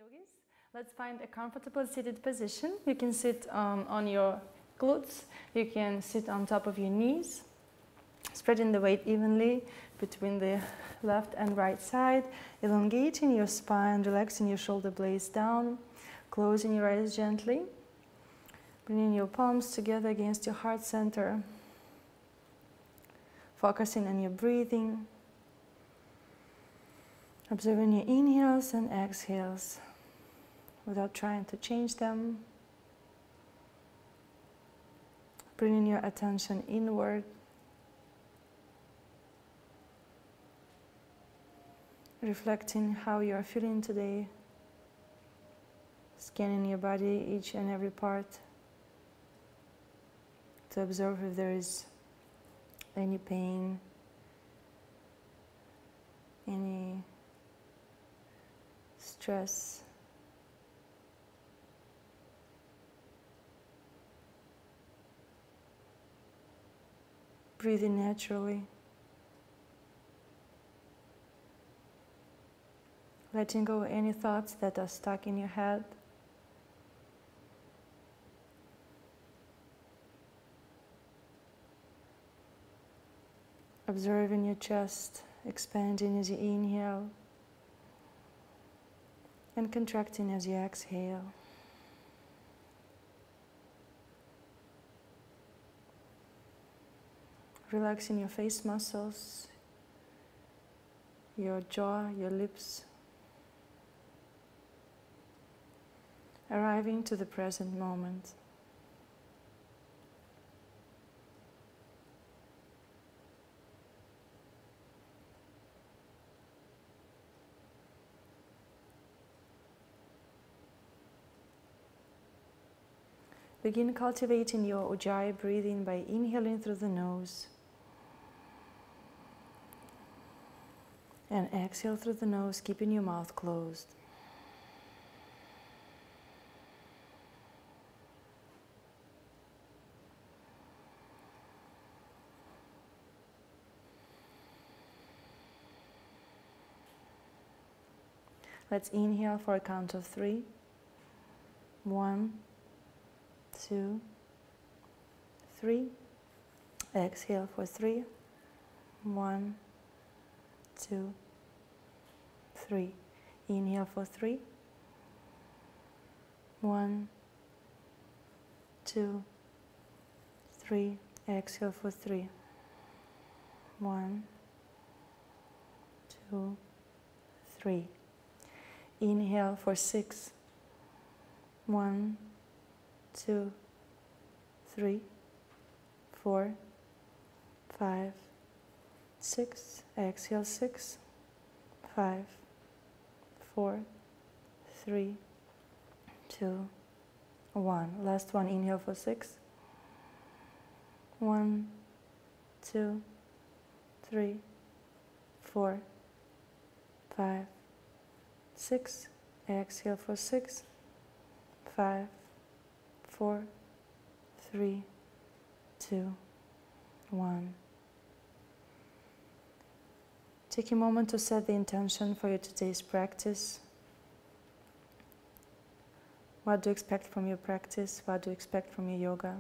yogis. Let's find a comfortable seated position. You can sit on your glutes. You can sit on top of your knees, spreading the weight evenly between the left and right side, elongating your spine, relaxing your shoulder blades down, closing your eyes gently, bringing your palms together against your heart center, focusing on your breathing, observing your inhales and exhales without trying to change them, bringing your attention inward, reflecting how you are feeling today, scanning your body, each and every part, to observe if there is any pain, any stress. Breathing naturally. Letting go of any thoughts that are stuck in your head. Observing your chest expanding as you inhale and contracting as you exhale. Relaxing your face muscles, your jaw, your lips. Arriving to the present moment. Begin cultivating your Ujjayi breathing by inhaling through the nose and exhale through the nose, keeping your mouth closed. Let's inhale for a count of 3. 1, 2, 3. Exhale for 3. 1, 2, 3. Inhale for 3. 1, 2, 3. Exhale for 3. 1, 2, 3. Inhale for 6. 1, 2, 3, 4, 5, 6. Exhale 6, 5, 4, 3, 2, 1. Last one. Inhale for 6. 1, 2, 3, 4, 5, 6. Exhale for 6, 5, 4, 3, 2, 1. Take a moment to set the intention for your today's practice. What do you expect from your practice? What do you expect from your yoga?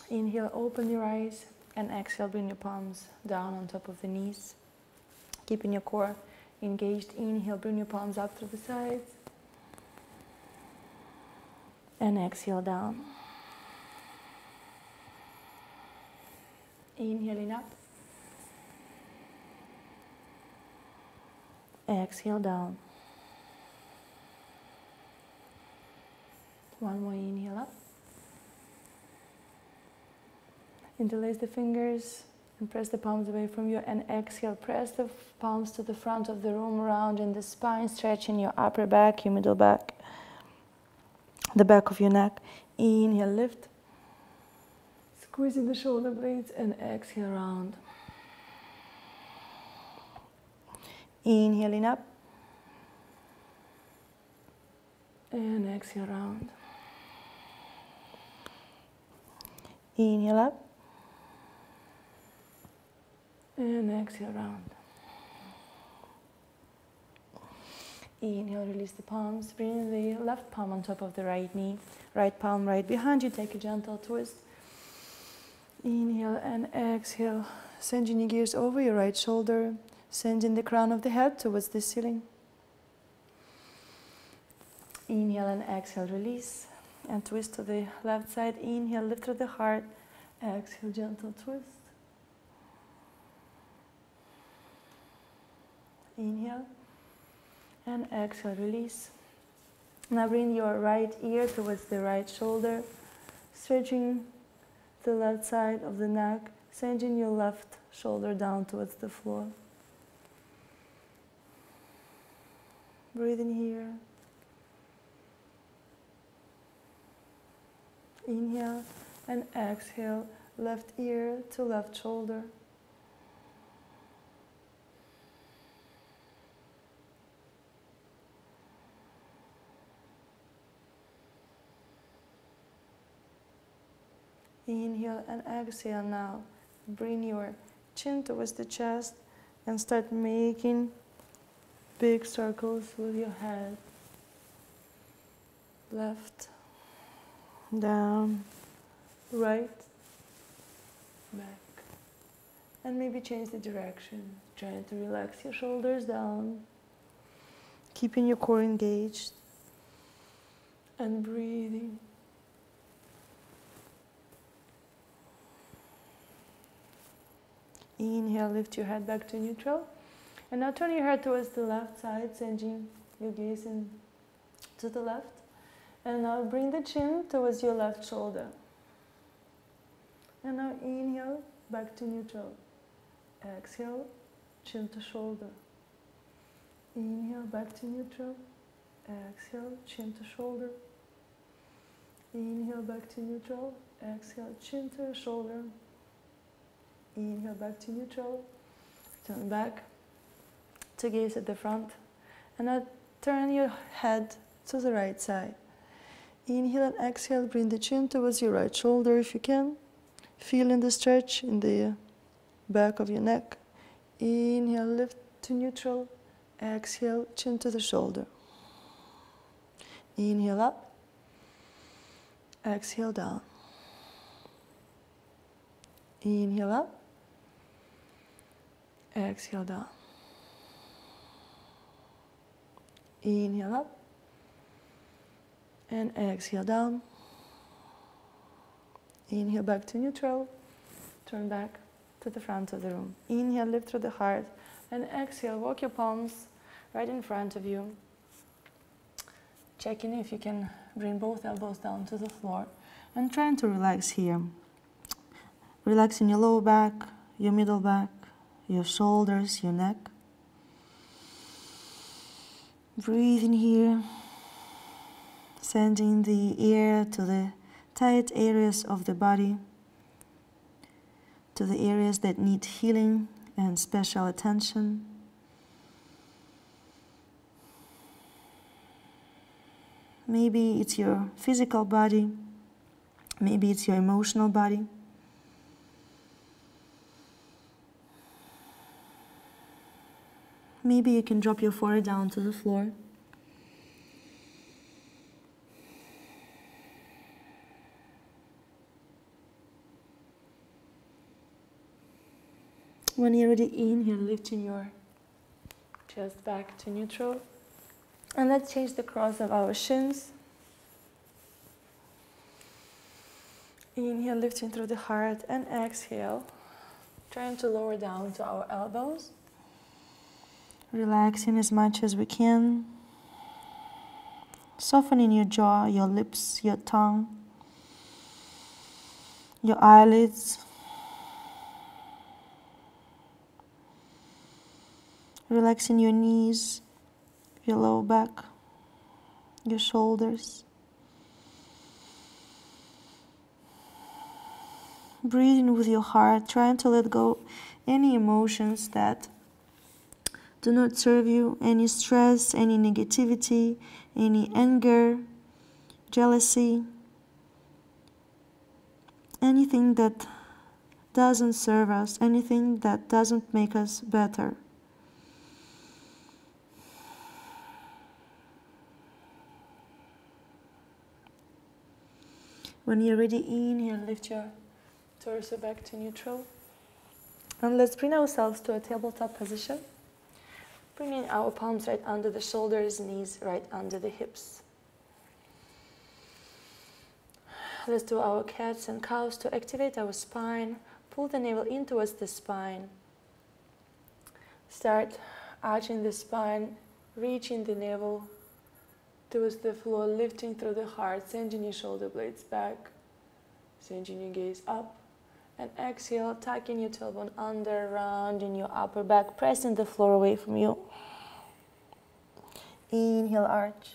Inhale, open your eyes, and exhale, bring your palms down on top of the knees. Keeping your core engaged. Inhale, bring your palms up to the sides. And exhale down. Inhaling up. Exhale down. One more inhale up. Interlace the fingers and press the palms away from you, and exhale. Press the palms to the front of the room, rounding the spine, stretching your upper back, your middle back, the back of your neck. Inhale, lift. Squeezing the shoulder blades, and exhale, round. Inhaling up. And exhale round. Inhale up. And exhale round. Inhale, release the palms. Bring the left palm on top of the right knee. Right palm right behind you. Take a gentle twist. Inhale and exhale. Sending your gears over your right shoulder. Sending the crown of the head towards the ceiling. Inhale and exhale, release. And twist to the left side. Inhale, lift through the heart. Exhale, gentle twist. Inhale. And exhale, release. Now bring your right ear towards the right shoulder. Stretching the left side of the neck. Sending your left shoulder down towards the floor. Breathe in here. Inhale and exhale, left ear to left shoulder. Inhale and exhale now. Bring your chin towards the chest and start making big circles with your head. Left, down, right, back. And maybe change the direction. Trying to relax your shoulders down. Keeping your core engaged. And breathing. Inhale, lift your head back to neutral. And now turn your head towards the left side, sending your gaze in to the left. And now bring the chin towards your left shoulder. And now inhale, back to neutral. Exhale, chin to shoulder. Inhale, back to neutral. Exhale, chin to shoulder. Inhale, back to neutral. Exhale, chin to shoulder. Inhale, back to neutral. Turn back to gaze at the front. And now turn your head to the right side. Inhale and exhale, bring the chin towards your right shoulder if you can. Feeling the stretch in the back of your neck. Inhale, lift to neutral. Exhale, chin to the shoulder. Inhale up. Exhale down. Inhale up. Exhale down. Inhale up. And exhale down. Inhale back to neutral. Turn back to the front of the room. Inhale, lift through the heart. And exhale, walk your palms right in front of you. Checking if you can bring both elbows down to the floor. And trying to relax here. Relaxing your lower back, your middle back, your shoulders, your neck. Breathe in here. Sending the air to the tight areas of the body, to the areas that need healing and special attention. Maybe it's your physical body, maybe it's your emotional body. Maybe you can drop your forehead down to the floor. When you're ready, inhale, lifting your chest back to neutral. And let's change the cross of our shins. Inhale, lifting through the heart, and exhale, trying to lower down to our elbows. Relaxing as much as we can. Softening your jaw, your lips, your tongue, your eyelids. Relaxing your knees, your lower back, your shoulders. Breathing with your heart, trying to let go any emotions that do not serve you, any stress, any negativity, any anger, jealousy, anything that doesn't serve us, anything that doesn't make us better. When you're ready, inhale, lift your torso back to neutral. And let's bring ourselves to a tabletop position. Bringing our palms right under the shoulders, knees right under the hips. Let's do our cats and cows to activate our spine. Pull the navel in towards the spine. Start arching the spine, reaching the navel towards the floor, lifting through the heart, sending your shoulder blades back, sending your gaze up. And exhale, tucking your tailbone under, rounding your upper back, pressing the floor away from you. Inhale, arch.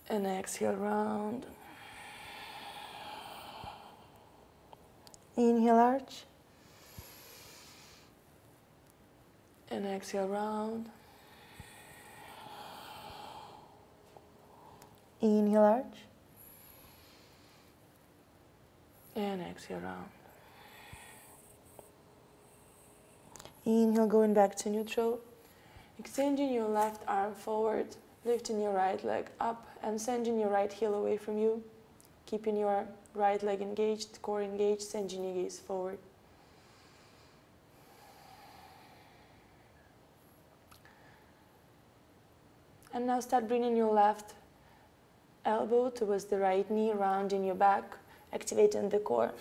And exhale, round. Inhale, arch. And exhale, round. Inhale, arch. And exhale, round. Inhale, going back to neutral. Extending your left arm forward, lifting your right leg up and sending your right heel away from you. Keeping your right leg engaged, core engaged, sending your gaze forward. And now start bringing your left elbow towards the right knee, rounding your back, activating the core.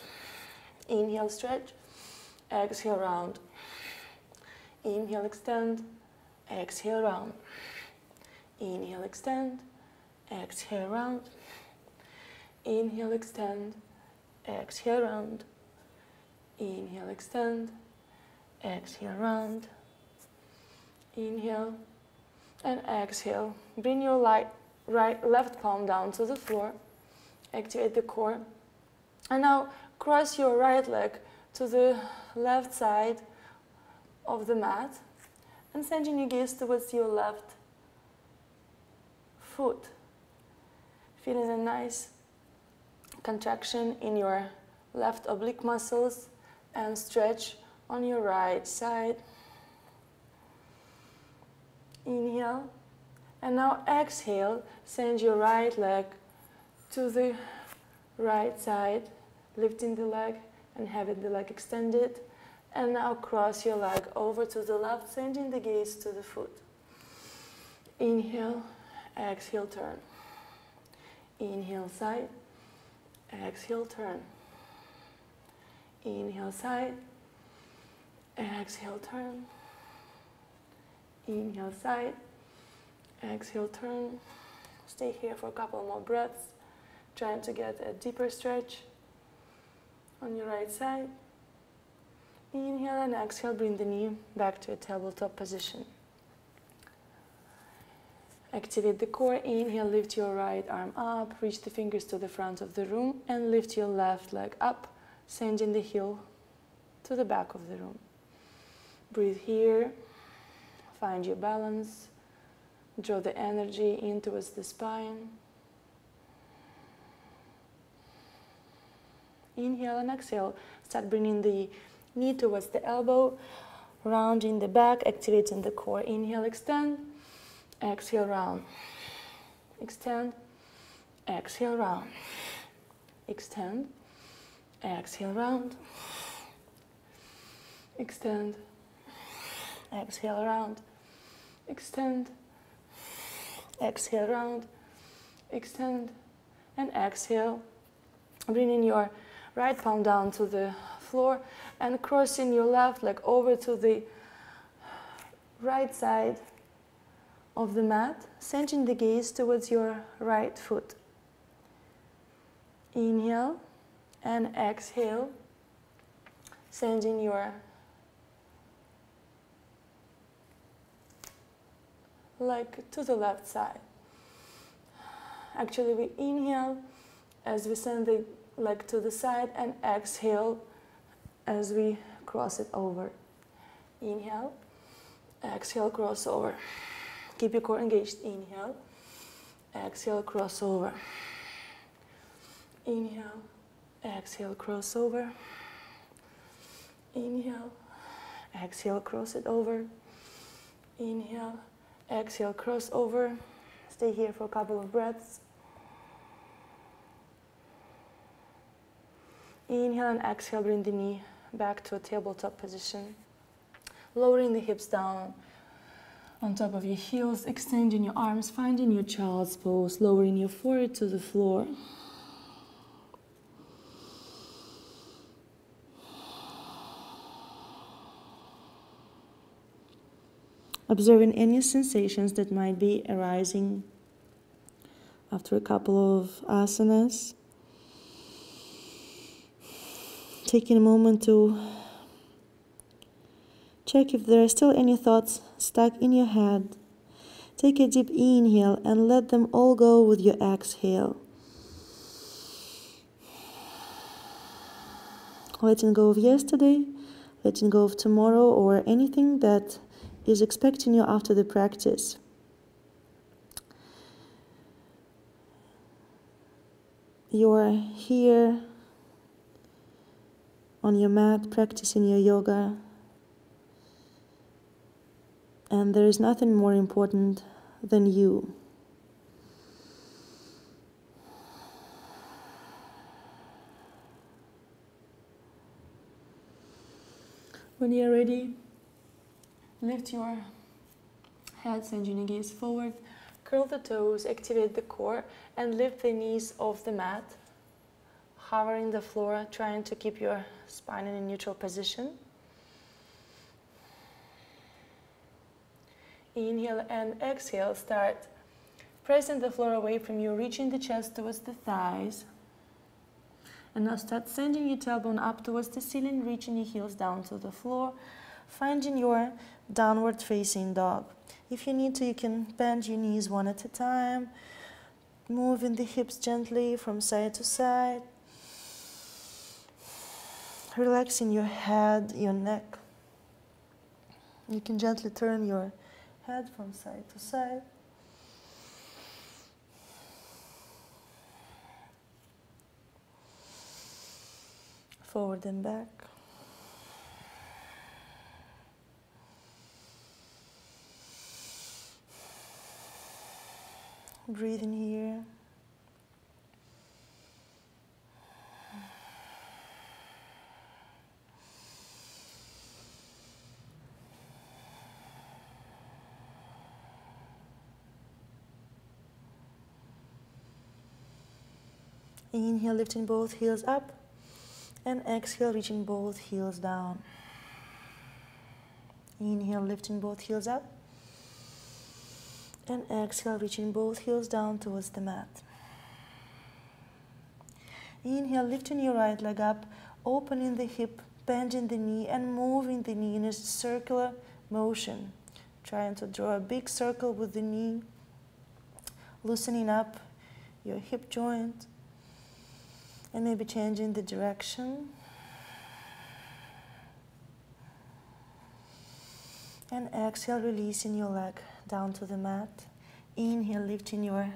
Inhale, stretch. Exhale, round. Inhale, extend. Exhale, round. Inhale, extend. Exhale, round. Inhale, extend. Exhale, round. Inhale, extend. Exhale, round. Inhale and exhale. Bring your left palm down to the floor. Activate the core. And now cross your right leg to the left side of the mat and sending your gaze towards your left foot. Feeling a nice contraction in your left oblique muscles and stretch on your right side. Inhale. And now exhale, send your right leg to the right side, lifting the leg and having the leg extended. And now cross your leg over to the left, sending the gaze to the foot. Inhale, exhale, turn. Inhale, side. Exhale, turn. Inhale, side. Exhale, turn. Inhale, side. Exhale, turn. Stay here for a couple more breaths, trying to get a deeper stretch on your right side. Inhale and exhale, bring the knee back to a tabletop position. Activate the core. Inhale, lift your right arm up, reach the fingers to the front of the room and lift your left leg up, sending the heel to the back of the room. Breathe here, find your balance, draw the energy in towards the spine. Inhale and exhale, start bringing the knee towards the elbow, rounding the back, activating the core. Inhale, extend, exhale, round. Extend, exhale, round. Extend, exhale, round. Extend, exhale, round. Extend, exhale, round. Extend, and exhale. Bringing your right palm down to the floor and crossing your left leg over to the right side of the mat, sending the gaze towards your right foot. Inhale and exhale, sending your leg to the left side. Actually, we inhale as we send the leg to the side and exhale as we cross it over. Inhale, exhale, cross over. Keep your core engaged. Inhale, exhale, cross over. Inhale, exhale, cross over. Inhale, exhale, cross it over. Inhale, exhale, cross over. Stay here for a couple of breaths. Inhale and exhale, bring the knee back to a tabletop position. Lowering the hips down on top of your heels, extending your arms, finding your child's pose, lowering your forehead to the floor. Observing any sensations that might be arising after a couple of asanas. Taking a moment to check if there are still any thoughts stuck in your head. Take a deep inhale and let them all go with your exhale. Letting go of yesterday, letting go of tomorrow, or anything that is expecting you after the practice. You're here on your mat practicing your yoga, and there is nothing more important than you. When you're ready, lift your head, sending your gaze forward, curl the toes, activate the core, and lift the knees off the mat. Hovering the floor, trying to keep your spine in a neutral position. Inhale and exhale, start pressing the floor away from you, reaching the chest towards the thighs. And now start sending your tailbone up towards the ceiling, reaching your heels down to the floor, finding your downward facing dog. If you need to, you can bend your knees one at a time, moving the hips gently from side to side. Relaxing your head, your neck. You can gently turn your head from side to side. Forward and back. Breathe in here. Inhale, lifting both heels up, and exhale, reaching both heels down. Inhale, lifting both heels up, and exhale, reaching both heels down towards the mat. Inhale, lifting your right leg up, opening the hip, bending the knee, and moving the knee in a circular motion. Trying to draw a big circle with the knee, loosening up your hip joint, and maybe changing the direction. And exhale, releasing your leg down to the mat. Inhale, lifting your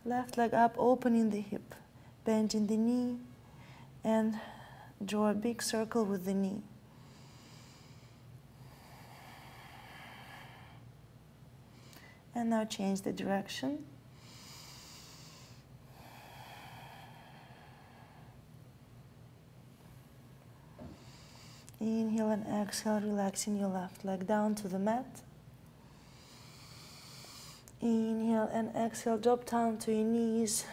left leg up, opening the hip, bending the knee, and draw a big circle with the knee. And now change the direction. Inhale and exhale, relaxing your left leg down to the mat. Inhale and exhale, drop down to your knees,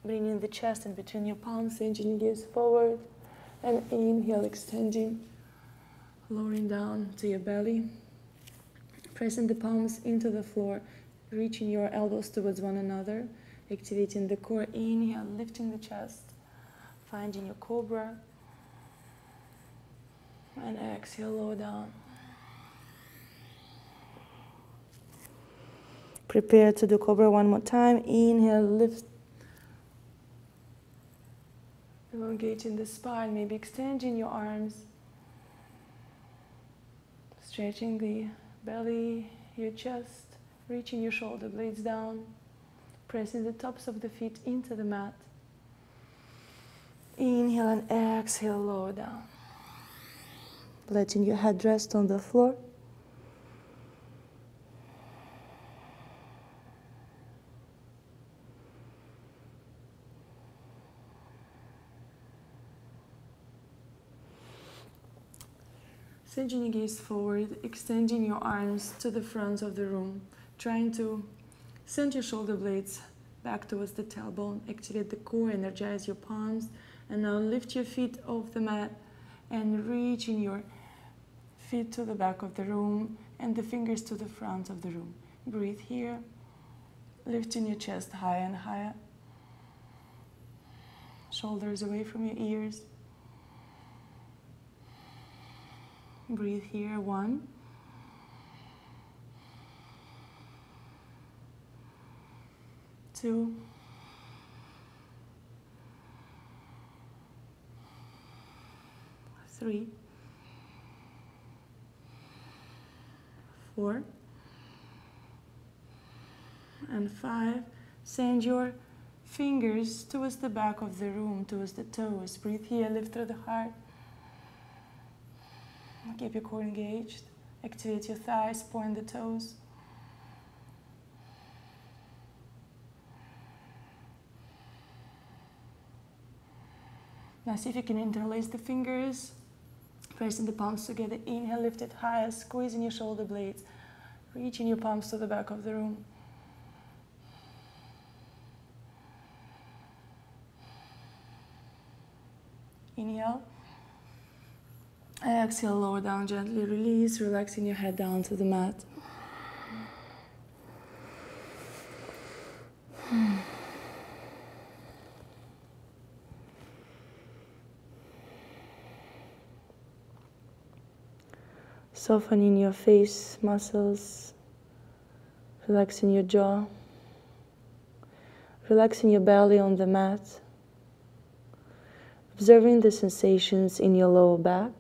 bringing the chest in between your palms, sending your gaze forward. And inhale, extending, lowering down to your belly, pressing the palms into the floor, reaching your elbows towards one another, activating the core. Inhale, lifting the chest, finding your cobra. And exhale, lower down. Prepare to do cobra one more time. Inhale, lift. Elongating the spine, maybe extending your arms. Stretching the belly, your chest, reaching your shoulder blades down. Pressing the tops of the feet into the mat. Inhale and exhale, lower down. Letting your head rest on the floor. Sending your gaze forward, extending your arms to the front of the room, trying to send your shoulder blades back towards the tailbone, activate the core, energize your palms, and now lift your feet off the mat and reaching your feet to the back of the room and the fingers to the front of the room. Breathe here, lifting your chest higher and higher, shoulders away from your ears. Breathe here, 1. 2. 3. 4. And 5. Send your fingers towards the back of the room, towards the toes. Breathe here, lift through the heart. Keep your core engaged. Activate your thighs, point the toes. Now see if you can interlace the fingers, pressing the palms together. Inhale, lift it higher, squeezing your shoulder blades, reaching your palms to the back of the room. Inhale. Exhale, lower down, gently release, relaxing your head down to the mat. Softening your face muscles, relaxing your jaw, relaxing your belly on the mat, observing the sensations in your lower back.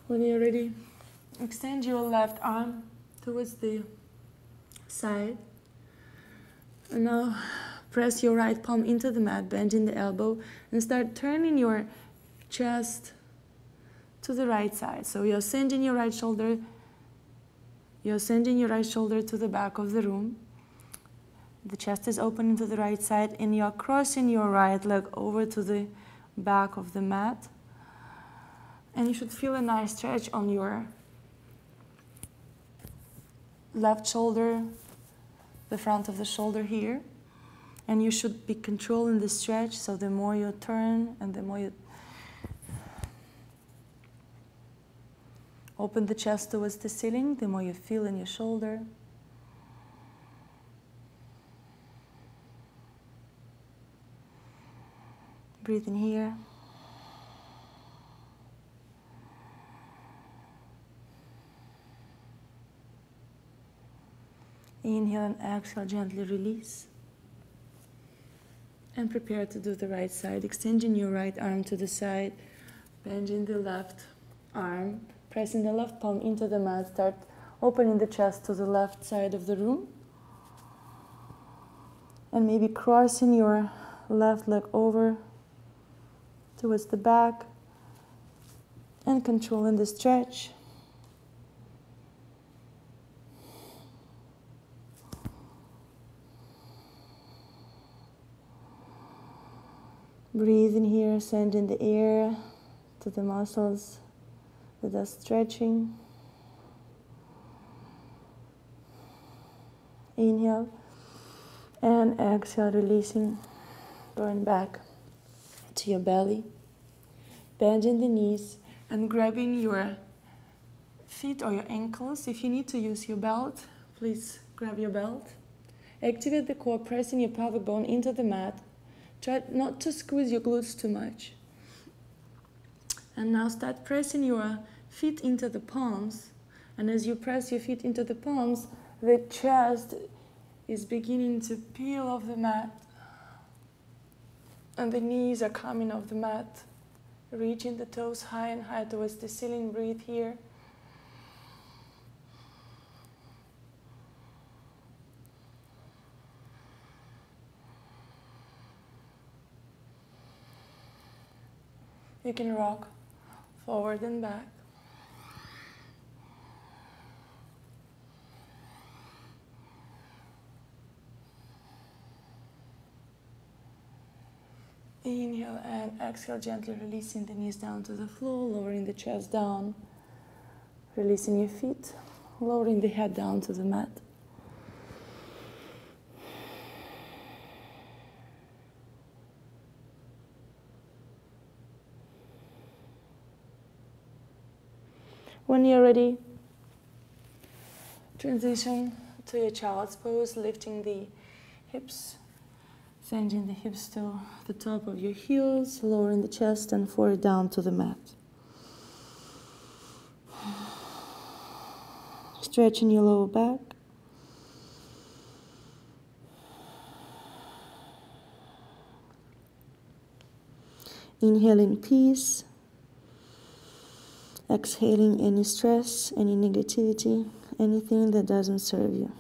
When you're ready, extend your left arm towards the side. And now press your right palm into the mat, bending the elbow, and start turning your chest to the right side. So you're sending your right shoulder to the back of the room. The chest is opening to the right side, and you're crossing your right leg over to the back of the mat. And you should feel a nice stretch on your left shoulder, the front of the shoulder here. And you should be controlling the stretch, so the more you turn and the more you open the chest towards the ceiling, the more you feel in your shoulder. Breathe in here. Inhale and exhale, gently release. And prepare to do the right side, extending your right arm to the side, bending the left arm, pressing the left palm into the mat, start opening the chest to the left side of the room. And maybe crossing your left leg over towards the back and controlling the stretch. Breathe in here, sending the air to the muscles that are stretching. Inhale and exhale, releasing, going back to your belly. Bending the knees and grabbing your feet or your ankles. If you need to use your belt, please grab your belt. Activate the core, pressing your pelvic bone into the mat. Try not to squeeze your glutes too much. And now start pressing your feet into the palms. And as you press your feet into the palms, the chest is beginning to peel off the mat. And the knees are coming off the mat. Reaching the toes high and high towards the ceiling. Breathe here. You can rock forward and back. Inhale and exhale, gently releasing the knees down to the floor, lowering the chest down, releasing your feet, lowering the head down to the mat. When you're ready, transition to your child's pose, lifting the hips, sending the hips to the top of your heels, lowering the chest and forehead down to the mat. Stretching your lower back. Inhaling peace. Exhaling any stress, any negativity, anything that doesn't serve you.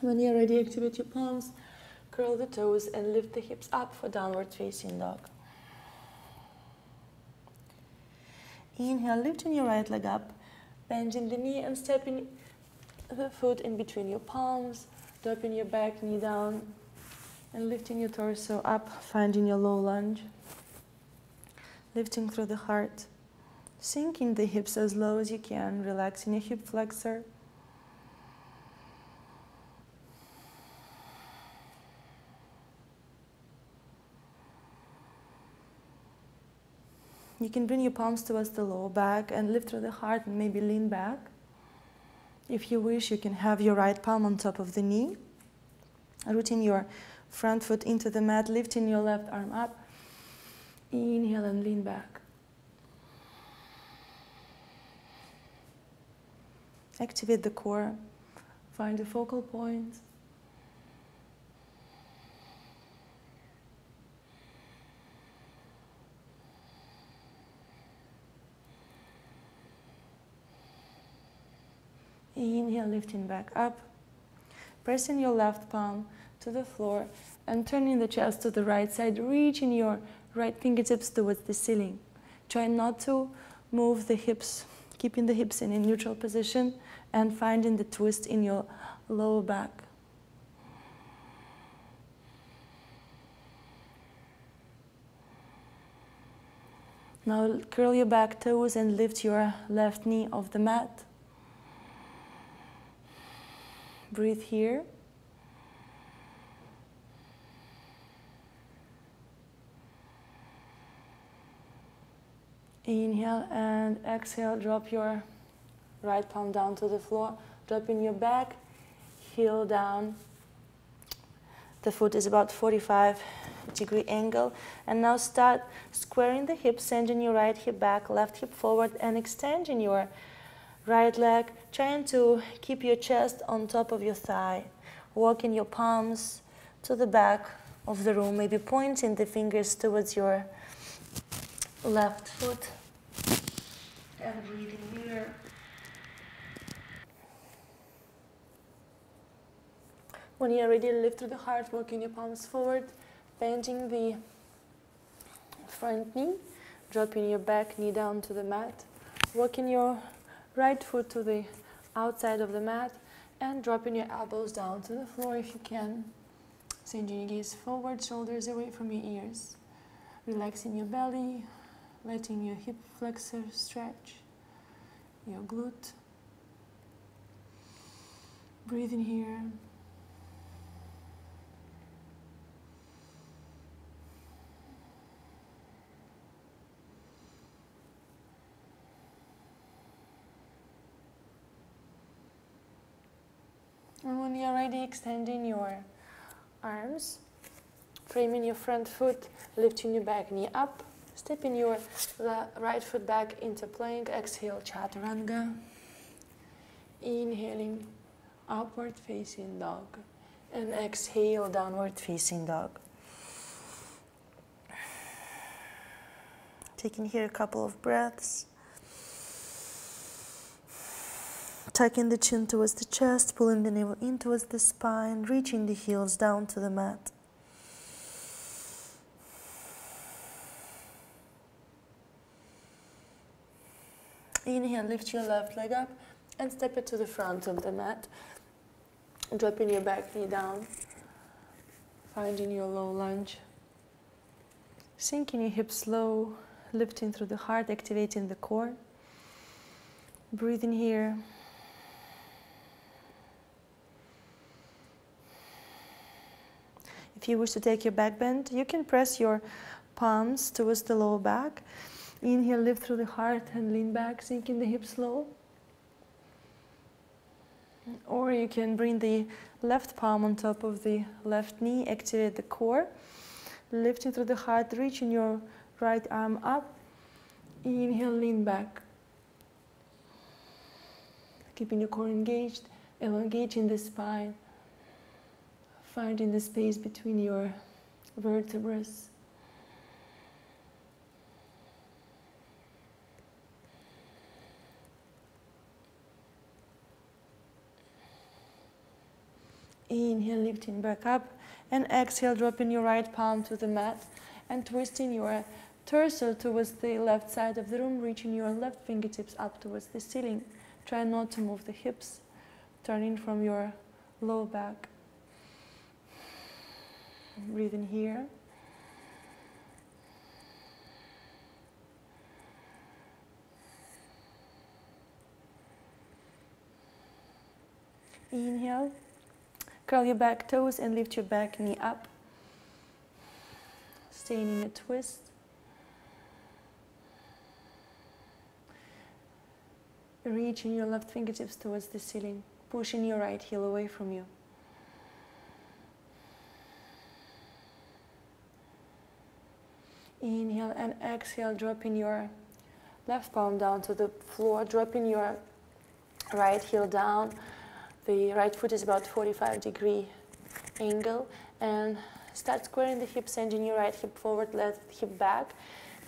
When you're ready, activate your palms, curl the toes and lift the hips up for downward facing dog. Inhale, lifting your right leg up, bending the knee and stepping the foot in between your palms, dropping your back knee down and lifting your torso up, finding your low lunge. Lifting through the heart, sinking the hips as low as you can, relaxing your hip flexor. You can bring your palms towards the lower back and lift through the heart and maybe lean back. If you wish, you can have your right palm on top of the knee, rooting your front foot into the mat, lifting your left arm up. Inhale and lean back. Activate the core, find a focal point. Inhale, lifting back up, pressing your left palm to the floor and turning the chest to the right side, reaching your right fingertips towards the ceiling. Try not to move the hips, keeping the hips in a neutral position and finding the twist in your lower back. Now curl your back toes and lift your left knee off the mat. Breathe here. Inhale and exhale, drop your right palm down to the floor, dropping your back, heel down. The foot is about 45-degree angle. And now start squaring the hips, sending your right hip back, left hip forward, and extending your right leg, trying to keep your chest on top of your thigh. Walking your palms to the back of the room, maybe pointing the fingers towards your left foot. And breathing here. When you're ready, lift through the heart, walking your palms forward, bending the front knee, dropping your back knee down to the mat, walking your right foot to the outside of the mat and dropping your elbows down to the floor if you can. Sending your gaze forward, shoulders away from your ears. Relaxing your belly, letting your hip flexor stretch, your glute. Breathing here. And when you're ready, extending your arms, framing your front foot, lifting your back knee up, stepping your right foot back into plank. Exhale, chaturanga. Inhaling, upward facing dog. And exhale, downward facing dog. Taking here a couple of breaths. Tucking the chin towards the chest, pulling the navel in towards the spine, reaching the heels down to the mat. Inhale, lift your left leg up and step it to the front of the mat. Dropping your back knee down, finding your low lunge. Sinking your hips low, lifting through the heart, activating the core. Breathing here. If you wish to take your back bend, you can press your palms towards the lower back. Inhale, lift through the heart and lean back, sinking the hips low. Or you can bring the left palm on top of the left knee, activate the core. Lifting through the heart, reaching your right arm up. Inhale, lean back. Keeping your core engaged, elongating the spine. Finding the space between your vertebrae. Inhale, lifting back up, and exhale, dropping your right palm to the mat and twisting your torso towards the left side of the room, reaching your left fingertips up towards the ceiling. Try not to move the hips, turning from your low back. Breathe in here. Inhale. Curl your back toes and lift your back knee up. Staying in a twist. Reaching your left fingertips towards the ceiling, pushing your right heel away from you. Inhale and exhale, dropping your left palm down to the floor, dropping your right heel down. The right foot is about 45-degree angle, and start squaring the hips, sending your right hip forward, left hip back,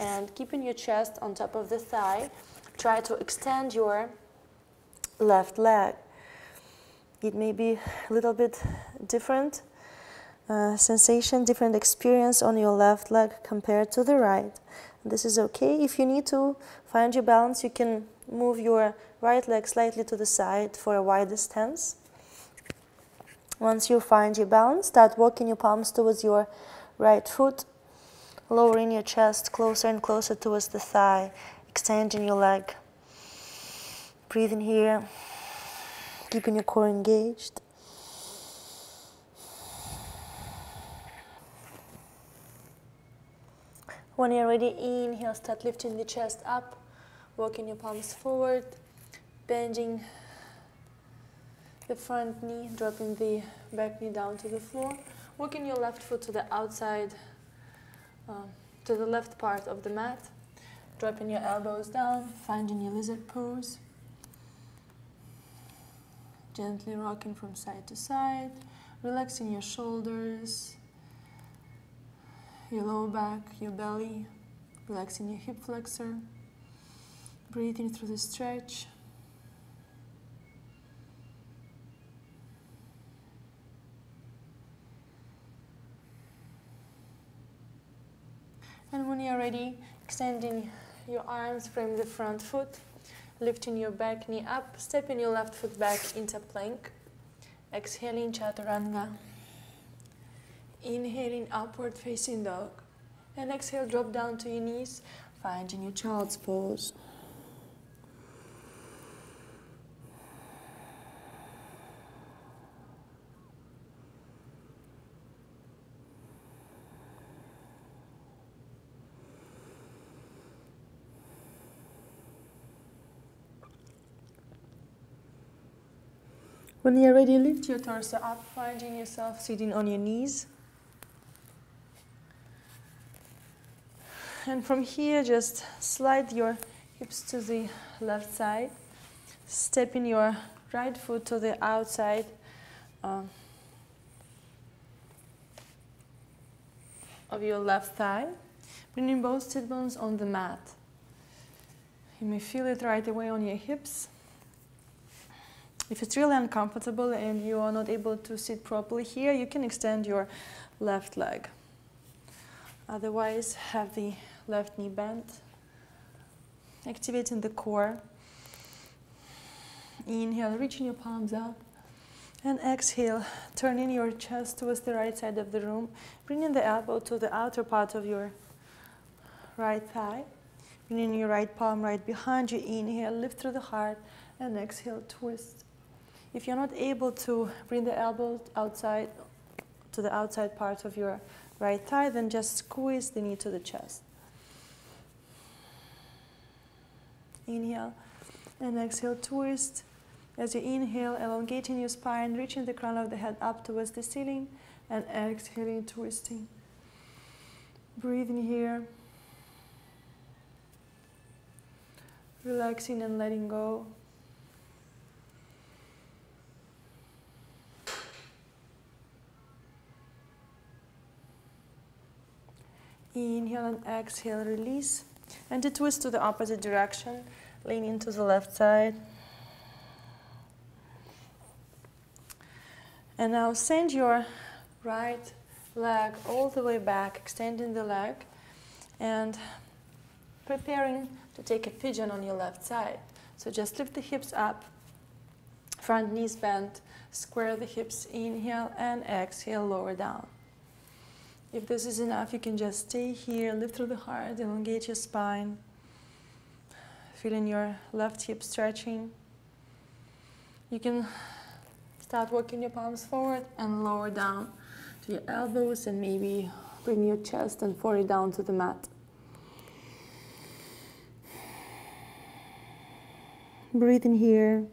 and keeping your chest on top of the thigh. Try to extend your left leg. It may be a little bit different sensation, different experience on your left leg compared to the right. This is okay. If you need to find your balance, you can move your right leg slightly to the side for a wider stance. Once you find your balance, start walking your palms towards your right foot, lowering your chest closer and closer towards the thigh, extending your leg. Breathe in here, keeping your core engaged. When you're ready, inhale, start lifting the chest up, walking your palms forward, bending the front knee, dropping the back knee down to the floor, walking your left foot to the outside, to the left part of the mat, dropping your elbows down, finding your lizard pose, gently rocking from side to side, relaxing your shoulders, your lower back, your belly, relaxing your hip flexor, breathing through the stretch. And when you're ready, extending your arms, frame the front foot, lifting your back knee up, stepping your left foot back into plank, exhaling chaturanga. Inhaling, upward facing dog, and exhale, drop down to your knees, finding your child's pose. When you're ready, lift your torso up, finding yourself sitting on your knees. And from here, just slide your hips to the left side. Stepping your right foot to the outside of your left thigh. Bringing both sit bones on the mat. You may feel it right away on your hips. If it's really uncomfortable and you are not able to sit properly here, you can extend your left leg. Otherwise, have the left knee bent. Activating the core. Inhale, reaching your palms up. And exhale, turning your chest towards the right side of the room. Bringing the elbow to the outer part of your right thigh. Bringing your right palm right behind you. Inhale, lift through the heart. And exhale, twist. If you're not able to bring the elbow outside to the outside part of your right thigh, then just squeeze the knee to the chest. Inhale and exhale, twist. As you inhale, elongating your spine, reaching the crown of the head up towards the ceiling, and exhaling, twisting. Breathing here. Relaxing and letting go. Inhale and exhale, release. And to twist to the opposite direction, leaning to the left side. And now send your right leg all the way back, extending the leg, and preparing to take a pigeon on your left side. So just lift the hips up, front knees bent, square the hips, inhale and exhale, lower down. If this is enough, you can just stay here, lift through the heart, elongate your spine, feeling your left hip stretching. You can start walking your palms forward and lower down to your elbows, and maybe bring your chest and forehead down to the mat. Breathe in here.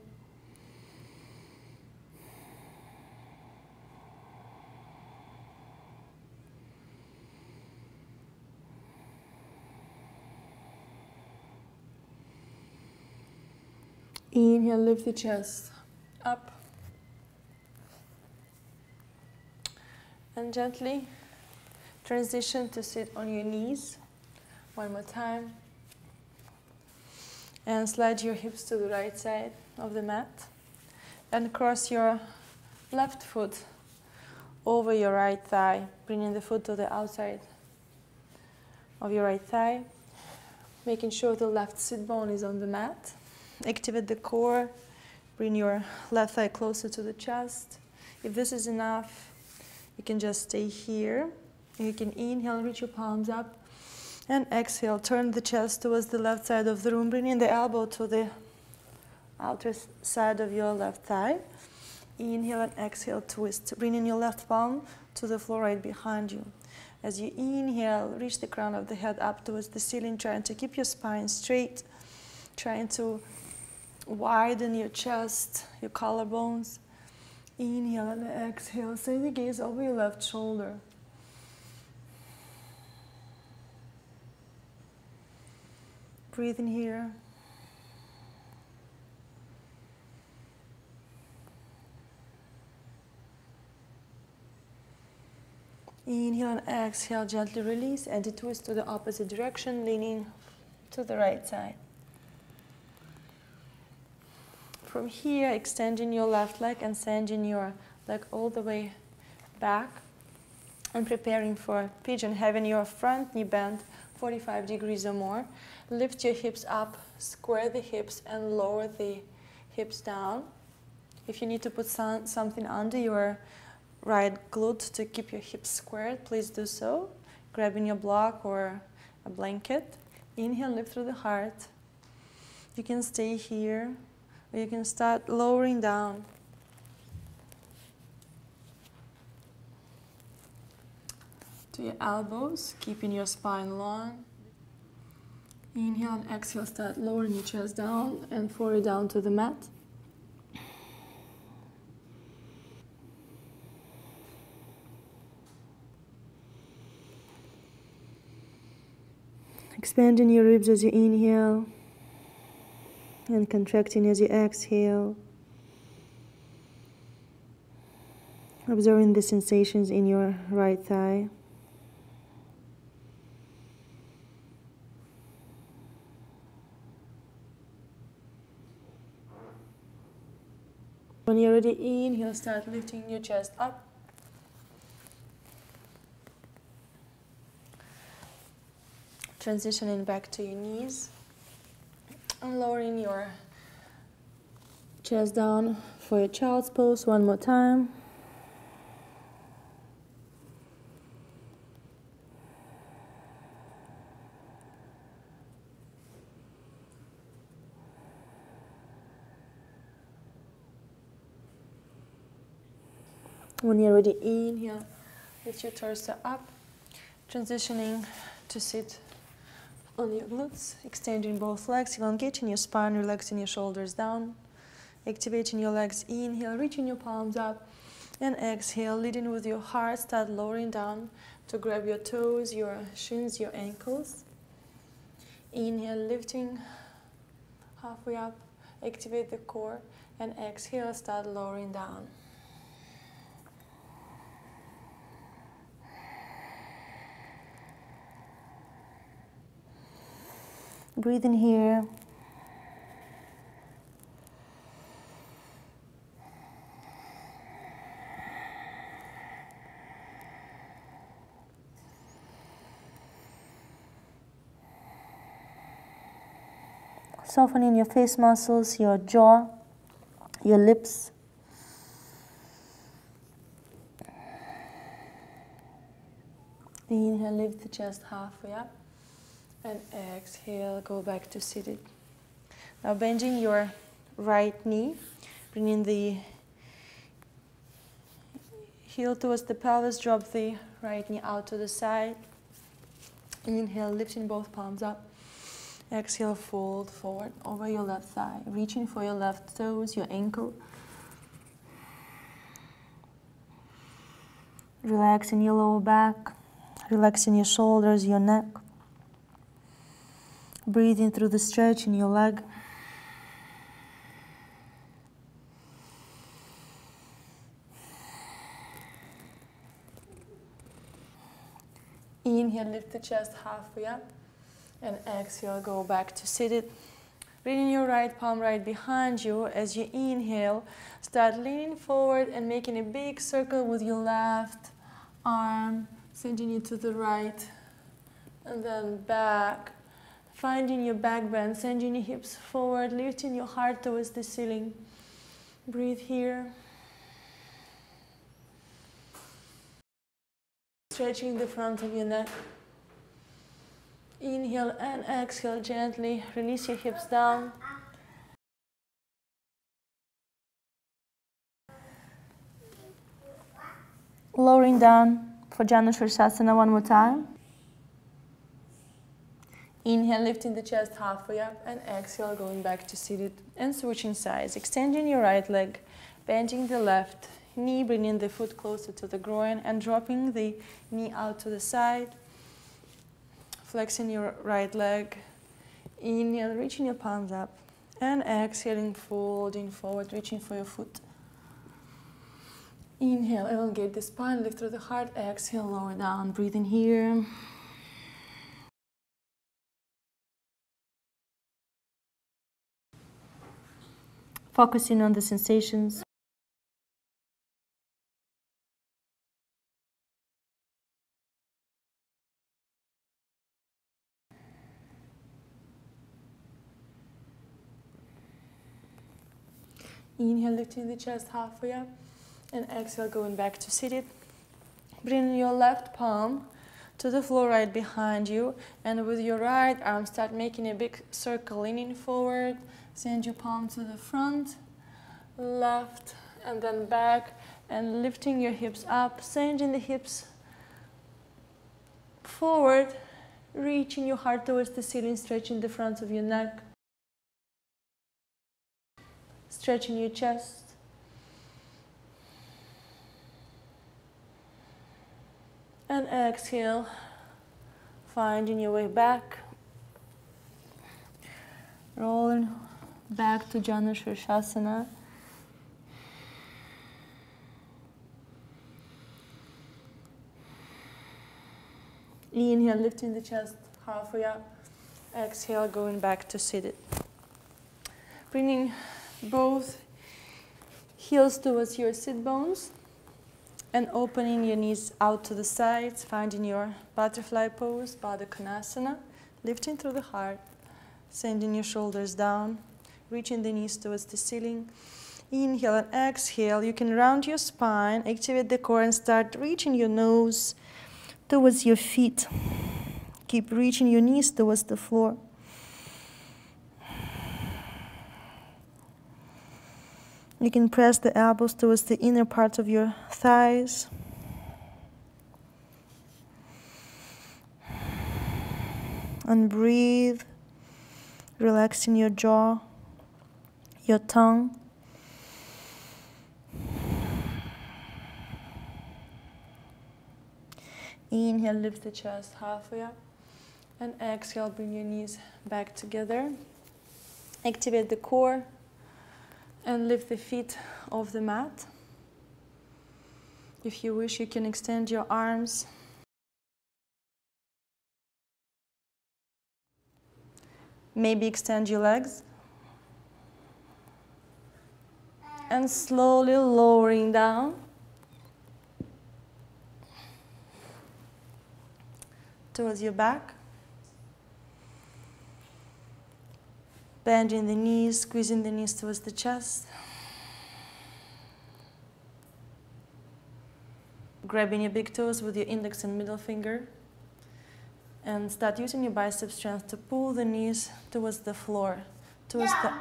Inhale, lift the chest up. And gently transition to sit on your knees. One more time. And slide your hips to the right side of the mat. And cross your left foot over your right thigh, bringing the foot to the outside of your right thigh. Making sure the left sit bone is on the mat. Activate the core. Bring your left thigh closer to the chest. If this is enough, you can just stay here. You can inhale, reach your palms up, and exhale, turn the chest towards the left side of the room, bringing the elbow to the outer side of your left thigh. Inhale and exhale, twist, bringing your left palm to the floor right behind you. As you inhale, reach the crown of the head up towards the ceiling, trying to keep your spine straight, trying to widen your chest, your collarbones. Inhale and exhale, send the gaze over your left shoulder. Breathe in here. Inhale and exhale, gently release, and twist to the opposite direction, leaning to the right side. From here, extending your left leg and sending your leg all the way back and preparing for pigeon, having your front knee bent 45 degrees or more. Lift your hips up, square the hips and lower the hips down. If you need to put something under your right glute to keep your hips squared, please do so. Grabbing your block or a blanket. Inhale, lift through the heart. You can stay here. You can start lowering down. To your elbows, keeping your spine long. Inhale and exhale, start lowering your chest down and forehead down to the mat. Expanding your ribs as you inhale and contracting as you exhale. Observing the sensations in your right thigh. When you're ready, inhale, start lifting your chest up. Transitioning back to your knees. And lowering your chest down for your child's pose one more time. When you're ready, inhale, lift your torso up, transitioning to sit on your glutes, extending both legs, elongating your spine, relaxing your shoulders down, activating your legs, inhale, reaching your palms up, and exhale, leading with your heart, start lowering down to grab your toes, your shins, your ankles. Inhale, lifting halfway up, activate the core, and exhale, start lowering down. Breathe in here. Softening your face muscles, your jaw, your lips. Inhale, lift the chest halfway up. And exhale, go back to seated. Now bending your right knee, bringing the heel towards the pelvis, drop the right knee out to the side. Inhale, lifting both palms up. Exhale, fold forward over your left thigh, reaching for your left toes, your ankle. Relaxing your lower back, relaxing your shoulders, your neck. Breathing through the stretch in your leg. Inhale, lift the chest halfway up. And exhale, go back to seated. Bringing your right palm right behind you. As you inhale, start leaning forward and making a big circle with your left arm, sending it to the right. And then back. Finding your back bend, sending your hips forward, lifting your heart towards the ceiling. Breathe here. Stretching the front of your neck. Inhale and exhale gently. Release your hips down. Lowering down for Janu Shirshasana one more time. Inhale, lifting the chest halfway up, and exhale, going back to seated and switching sides. Extending your right leg, bending the left knee, bringing the foot closer to the groin, and dropping the knee out to the side. Flexing your right leg. Inhale, reaching your palms up, and exhaling, folding forward, reaching for your foot. Inhale, elongate the spine, lift through the heart. Exhale, lower down. Breathe in here. Focusing on the sensations. Inhale, lifting the chest halfway up, and exhale, going back to seated. Bring your left palm to the floor right behind you, and with your right arm, start making a big circle, leaning forward. Send your palm to the front, left, and then back, and lifting your hips up, sending the hips forward, reaching your heart towards the ceiling, stretching the front of your neck, stretching your chest. And exhale, finding your way back, Rolling back to Janu Shirshasana. Inhale, lifting the chest halfway up. Exhale, going back to seated. Bringing both heels towards your sit bones and opening your knees out to the sides, finding your butterfly pose, Baddha Konasana, lifting through the heart, sending your shoulders down, reaching the knees towards the ceiling. Inhale and exhale. You can round your spine, activate the core and start reaching your nose towards your feet. Keep reaching your knees towards the floor. You can press the elbows towards the inner part of your thighs. And breathe, relaxing your jaw, your tongue. Inhale, lift the chest halfway up. And exhale, bring your knees back together. Activate the core and lift the feet off the mat. If you wish, you can extend your arms. Maybe extend your legs. And slowly lowering down towards your back. Bending the knees, squeezing the knees towards the chest. Grabbing your big toes with your index and middle finger. And start using your bicep strength to pull the knees towards the floor, towards the...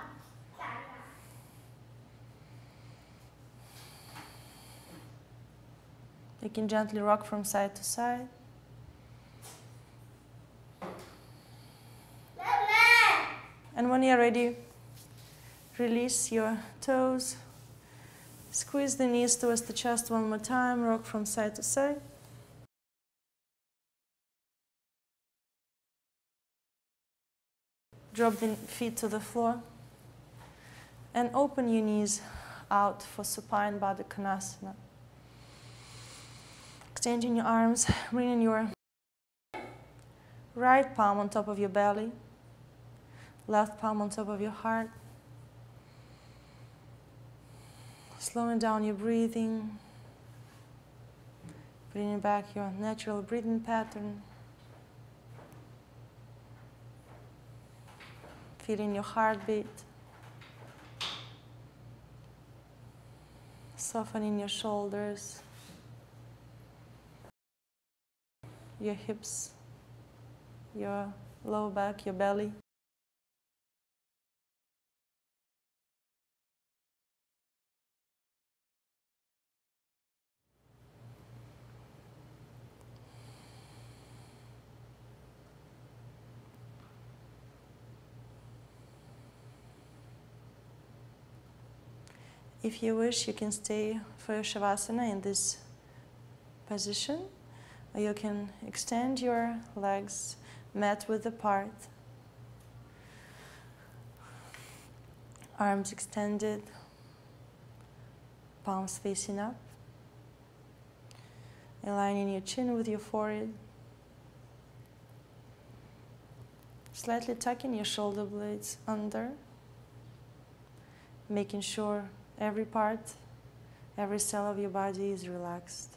You can gently rock from side to side. And when you're ready, release your toes. Squeeze the knees towards the chest one more time. Rock from side to side. Drop the feet to the floor. And open your knees out for supine Baddha Konasana. Extending your arms, bringing your right palm on top of your belly. Left palm on top of your heart. Slowing down your breathing. Bringing back your natural breathing pattern. Feeling your heartbeat. Softening your shoulders. Your hips. Your low back, your belly. If you wish, you can stay for your Shavasana in this position, or you can extend your legs mat width apart, arms extended, palms facing up, aligning your chin with your forehead, slightly tucking your shoulder blades under, making sure every part, every cell of your body is relaxed.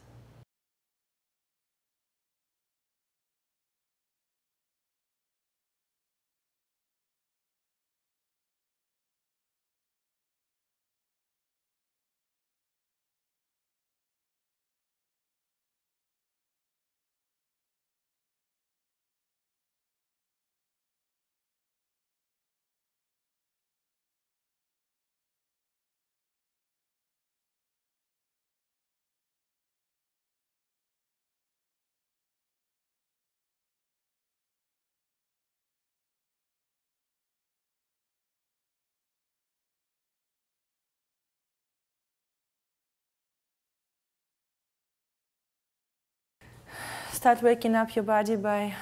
Start waking up your body by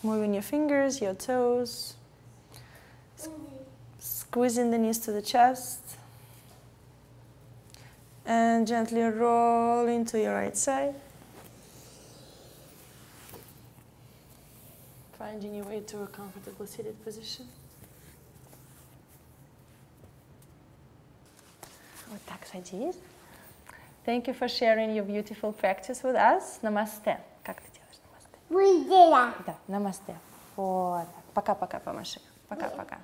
moving your fingers, your toes. Squeezing the knees to the chest. And gently roll into your right side. Finding your way to a comfortable seated position. Вот так садись. Thank you for sharing your beautiful practice with us. Namaste. Как ты делаешь? Namaste. Да, namaste. Вот. Пока-пока помаши. Пока-пока.